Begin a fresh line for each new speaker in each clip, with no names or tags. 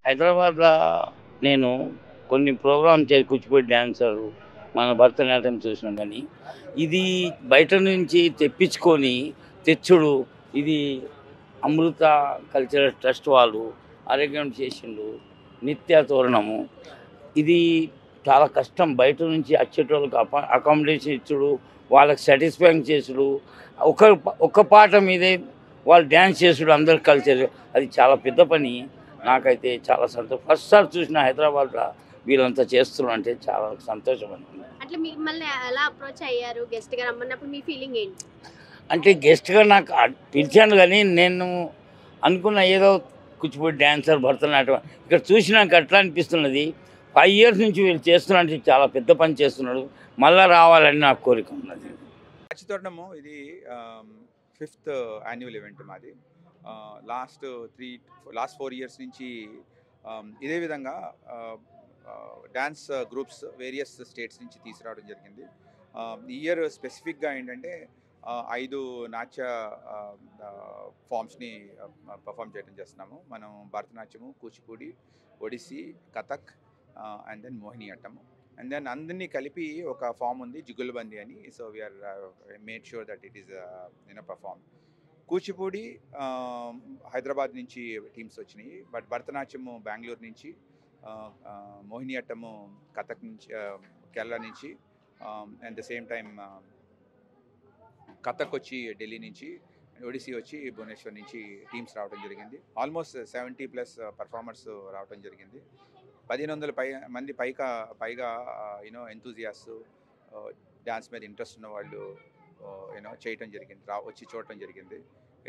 హైదరాబాద్‌ల నేను కొన్ని programme Kuchipudi dancer, మన భరతనాట్యం చూసినా గానీ, ఇది బయట నుంచి తెప్పించుకొని తెచ్చుడు, ఇది అమృత కల్చరల్ ట్రస్ట్ వాళ్ళు అరేంజ్‌మెంట్ చేసిండ్రు. నిత్య తోరణము. ఇది చాలా కష్టం. బయట నుంచి వచ్చేటోళ్ళకి అకామిడేషన్ ఇచ్చుడు, వాళ్ళకి సాటిస్ఫైయింగ్ చేసుడు, ఒక ఒక్క పాట మీదే వాళ్ళు డ్యాన్స్ చేసుడు అందరు కలిసి అది చాలా పెద్ద పని. నాకైతే చాలా ఫస్ట్ సారి చూసిన హైదరాబాద్‌లో వీళ్ళంతా చేస్తున్నారు అంటే చాలా సంతోషం అనిపించింది.
అట్లా మిమ్మల్ని ఎలా అప్రోచ్ అయ్యారు? గెస్ట్‌గా రమ్మన్నప్పుడు మీ ఫీలింగ్ ఏంటి?
అంటే గెస్ట్‌గా నాకు పిలిచాను కానీ నేను అనుకున్న ఏదో కూచిపూడి డాన్సర్, భరతనాట్యం ఇక్కడ చూసినాక ఎట్లా అనిపిస్తున్నది, 5 ఇయర్స్ నుంచి వీళ్ళు చేస్తున్నారంటే చాలా పెద్ద పని చేస్తున్నాడు. మళ్ళా రావాలని నాకు కోరిక ఉన్నది.
ఖచ్చితంగా ఇది 5th యాన్యువల్ ఈవెంట్ మాది. లాస్ట్ 4 ఇయర్స్ నుంచి ఇదే విధంగా డాన్స్ గ్రూప్స్ వేరియస్ స్టేట్స్ నుంచి తీసుకురావడం జరిగింది. ఈ ఇయర్ స్పెసిఫిక్గా ఏంటంటే 5 నాట్య ఫామ్స్ని పర్ఫామ్ చేయడం చేస్తున్నాము. మనం Bharatanatyam, Kuchipudi, Odissi, Kathak and then Mohiniyattam. And then అందరినీ కలిపి ఒక ఫామ్ ఉంది జుగుల్బందీ అని. So we are made sure that it is perform. Kuchipudi Hyderabad నుంచి టీమ్స్ వచ్చినాయి, బట్ భరతనాట్యము బెంగళూరు నుంచి, మోహినియట్టము కథక్ నుంచి, కేరళ నుంచి, and the same time Kathak వచ్చి ఢిల్లీ నుంచి, ఒడిస్సీ వచ్చి భువనేశ్వర్ నుంచి టీమ్స్ రావడం జరిగింది. ఆల్మోస్ట్ 70+ పర్ఫార్మర్స్ రావడం జరిగింది. 1500 మంది పైగా ఎంతూజియాస్, డ్యాన్స్ మీద ఇంట్రెస్ట్ ఉన్న వాళ్ళు చేయటం జరిగింది, వచ్చి చూడటం జరిగింది.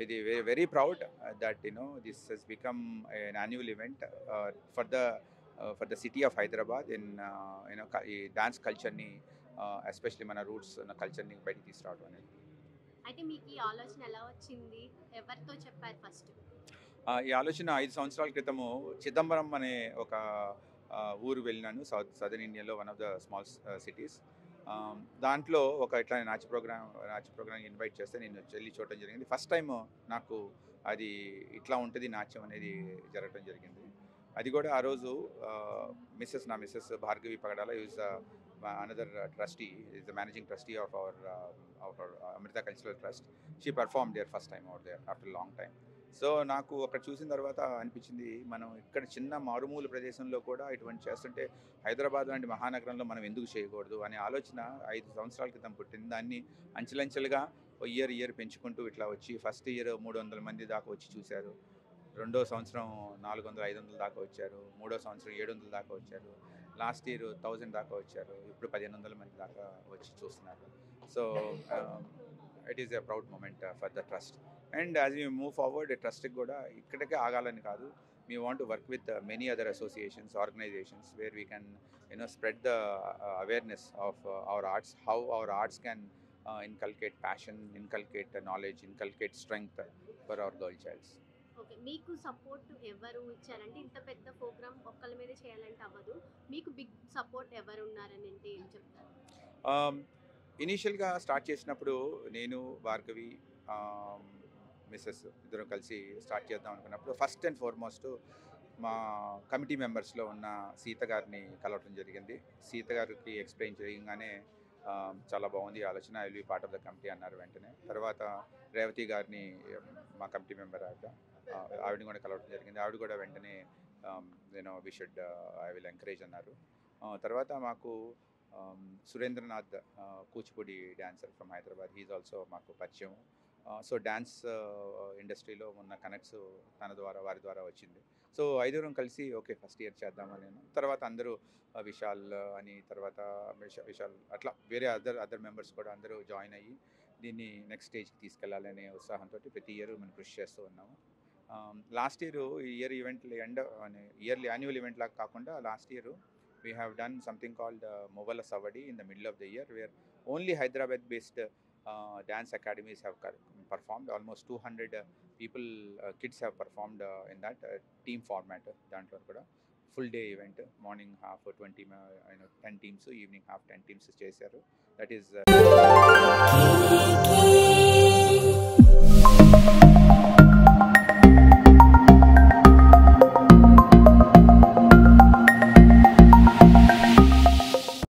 ఇది very proud that this has become an annual event for the city of Hyderabad in ఈ డాన్స్ కల్చర్ని, ఎస్పెషలీ మన రూట్స్ కల్చర్ని బయటికి తీసుకురావడం అనేది.
అయితే మీకు ఈ ఆలోచన ఎలా వచ్చింది? ఎవరితో చెప్పారు ఫస్ట్?
ఈ ఆలోచన 5 సంవత్సరాల క్రితము చిదంబరం అనే ఒక ఊరు వెళ్ళినాను, సదర్న్ ఇండియాలో, one of the small cities. దాంట్లో ఒక ఇట్లా నాట్య ప్రోగ్రామ్ ఇన్వైట్ చేస్తే నేను వెళ్ళి చూడటం జరిగింది. ఫస్ట్ టైం నాకు అది ఇట్లా ఉంటుంది నాట్యం అనేది జరగడం జరిగింది. అది కూడా ఆ రోజు నా Mrs Bhargavi Pagadala is another trustee, is the managing trustee of our Amrutha cultural trust. She perform their first time out there after long time. So నాకు అక్కడ చూసిన తర్వాత అనిపించింది, మనం ఇక్కడ చిన్న మారుమూల ప్రదేశంలో కూడా ఇటువంటి చేస్తుంటే హైదరాబాద్ లాంటి మహానగరంలో మనం ఎందుకు చేయకూడదు అనే ఆలోచన 5 సంవత్సరాల క్రితం పుట్టింది. దాన్ని అంచెలంచెలుగా ఇయర్ పెంచుకుంటూ ఇట్లా వచ్చి, ఫస్ట్ ఇయర్ 300 మంది దాకా వచ్చి చూశారు, రెండో సంవత్సరం 400-500 దాకా వచ్చారు, మూడో సంవత్సరం 700 దాకా వచ్చారు, లాస్ట్ ఇయర్ 1000 దాకా వచ్చారు, ఇప్పుడు 1500 మంది దాకా వచ్చి చూస్తున్నారు. So it is a proud moment for the trust. And as we move forward, ట్రస్ట్కి కూడా ఇక్కడికే ఆగాలని కాదు, we want to work with many other associations, organizations where we can spread the awareness of our arts, how our arts can inculcate passion, inculcate knowledge, inculcate strength for our girl childs.
Okay, మీకు support ఎవరు ఇచ్చారంటే ఇంత పెద్ద programme ఒక్కళ్ళ మీద చేయాలంటే అవ్వదు, మీకు బిగ్ సపోర్ట్ ఎవరు ఉన్నారని అంటే ఏం చెప్తారు?
ఇనీషియల్గా స్టార్ట్ చేసినప్పుడు నేను, భార్గవి, మిస్సెస్ ఇద్దరం కలిసి స్టార్ట్ చేద్దాం అనుకున్నప్పుడు ఫస్ట్ అండ్ ఫార్మోస్ట్ మా కమిటీ మెంబర్స్లో ఉన్న సీత గారిని కలవటం జరిగింది. సీత గారికి ఎక్స్ప్లెయిన్ చేయగానే చాలా బాగుంది ఆలోచన, I will be part of the committee అన్నారు వెంటనే. తర్వాత రేవతి గారిని, మా కమిటీ మెంబర్ ఆవిడని కూడా కలవటం జరిగింది. ఆవిడ కూడా వెంటనే we should, I will encourage అన్నారు. తర్వాత మాకు Surendranath, Kuchipudi dancer from Hyderabad, he's also మాకు పరిచయం. సో డ్యాన్స్ ఇండస్ట్రీలో ఉన్న కనెక్ట్స్ వారి ద్వారా వచ్చింది. సో 5 కలిసి ఓకే ఫస్ట్ ఇయర్ చేద్దామని నేను. తర్వాత అందరూ విశాల్ అని, తర్వాత విశాల్, అట్లా వేరే అదర్ మెంబర్స్ కూడా అందరూ జాయిన్ అయ్యి దీన్ని నెక్స్ట్ స్టేజ్కి తీసుకెళ్లాలనే ఉత్సాహంతో ప్రతి ఇయర్ మనం కృషి చేస్తూ ఉన్నాము. Last year event yearly annual event లాగా కాకుండా last year we have done something called Movala Savadi in the middle of the year, where only Hyderabad based dance academies have performed. Almost 200 people, kids have performed in that team format. Dantlo kuda full day event, morning half 20 10 teams, evening half 10 teams chesaru. That is